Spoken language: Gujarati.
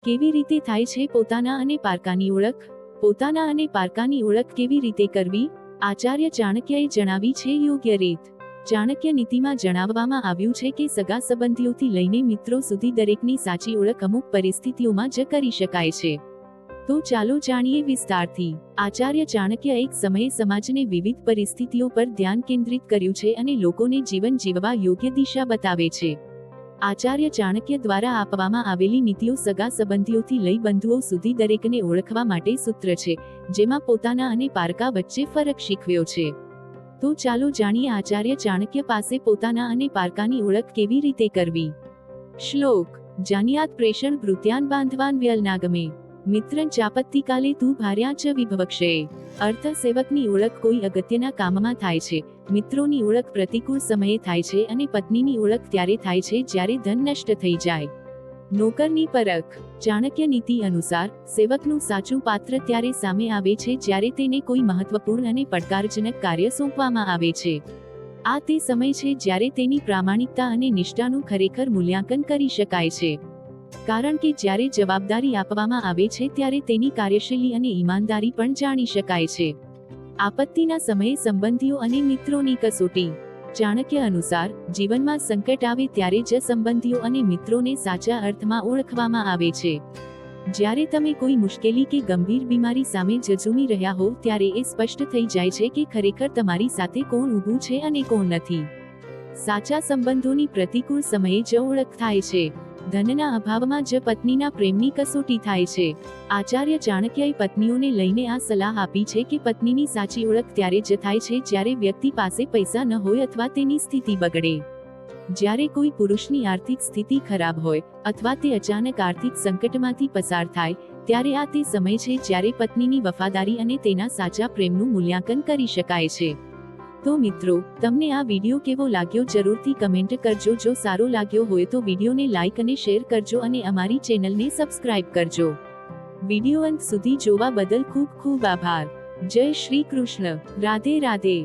કેવી રીતે થાય છે પોતાના અને પારકાની ઓળખ? પોતાના અને પારકાની ઓળખ કેવી રીતે કરવી? આચાર્ય ચાણક્યએ જણાવી છે યોગ્ય રીત. ચાણક્ય નીતિમાં જણાવવામાં આવ્યું છે કે સગા સંબંધીઓથી લઈને મિત્રો સુધી દરેકની સાચી ઓળખ અમુક પરિસ્થિતિઓમાં જ કરી શકાય છે. તો ચાલો જાણીએ વિસ્તારથી. આચાર્ય ચાણક્ય એક સમયે સમાજને વિવિધ પરિસ્થિતિઓ પર ધ્યાન કેન્દ્રિત કર્યું છે અને લોકોને જીવન જીવવા યોગ્ય દિશા બતાવે છે. આચાર્ય ચાણક્ય દ્વારા આપવામાં આવેલી નીતિઓ સગા સંબંધીઓથી લઈ બંધુઓ સુધી દરેકને ઓળખવા માટે સૂત્ર છે, જેમાં પોતાના અને પારકા વચ્ચે ફરક શીખવ્યો છે. તો ચાલો જાણીએ આચાર્ય ચાણક્ય પાસે પોતાના અને પારકાની ઓળખ કેવી રીતે કરવી. શ્લોક: જાન્યાત પ્રેષણ ભૃત્યાન બાંધવાન વ્યલનાગમે મિત્રં ચાપત્તિ કાલે તું ભાર્યા ચ વિભવક્ષે. અર્થ: સેવકની ઓળખ કોઈ અગત્યના કામમાં થાય છે, મિત્રોની ઓળખ પ્રતિકૂળ સમયે થાય છે અને પત્નીની ઓળખ ત્યારે થાય છે જ્યારે ધન નષ્ટ થઈ જાય. નોકરની પરખ: ચાણક્ય નીતિ અનુસાર સેવકનું સાચું પાત્ર ત્યારે સામે આવે છે જ્યારે તેને કોઈ મહત્વપૂર્ણ અને પડકારજનક કાર્ય સોંપવામાં આવે છે. આ તે સમય છે જ્યારે તેની પ્રામાણિકતા અને નિષ્ઠાનું ખરેખર મૂલ્યાંકન કરી શકાય છે. કારણ કે જ્યારે જવાબદારી આપવામાં આવે છે ત્યારે તેની કાર્યશૈલી અને ઈમાનદારી પણ જાણી શકાય છે. આપત્તિના સમયે સંબંધીઓ અને મિત્રોની કસોટી: ચાણક્ય અનુસાર જીવનમાં સંકટ આવે ત્યારે જ સંબંધીઓ અને મિત્રોને સાચા અર્થમાં ઓળખવામાં આવે છે. જ્યારે તમે કોઈ મુશ્કેલી કે ગંભીર બીમારી સામે ઝઝૂમી રહ્યા હો ત્યારે એ સ્પષ્ટ થઈ જાય છે કે ખરેખર તમારી સાથે કોણ ઊભું છે અને કોણ નથી. સાચા સંબંધોની પ્રતિકૂળ સમયે જ ઓળખ થાય છે. ધનના અભાવમાં જ પત્નીના પ્રેમની કસોટી થાય છે. આચાર્ય ચાણક્યએ પત્નીઓને લઈને આ સલાહ આપી છે કે પત્નીની સાચી ઓળખ ત્યારે જ થાય છે જ્યારે વ્યક્તિ પાસે પૈસા ન હોય અથવા તેની સ્થિતિ બગડે. જ્યારે કોઈ પુરુષની આર્થિક સ્થિતિ ખરાબ હોય અથવા તે અચાનક આર્થિક સંકટમાંથી પસાર થાય ત્યારે આ તે સમય છે જ્યારે પત્નીની વફાદારી અને તેના સાચા પ્રેમનું મૂલ્યાંકન કરી શકાય છે. તો મિત્રો, તમને આ વિડીયો કેવો લાગ્યો જરૂરથી કમેન્ટ કરજો. જો સારો લાગ્યો હોય તો વિડીયોને લાઇક અને શેર કરજો અને અમારી ચેનલને સબસ્ક્રાઇબ કરજો. વિડીયો અંત સુધી જોવા બદલ ખૂબ ખૂબ આભાર. જય શ્રી કૃષ્ણ. રાધે રાધે.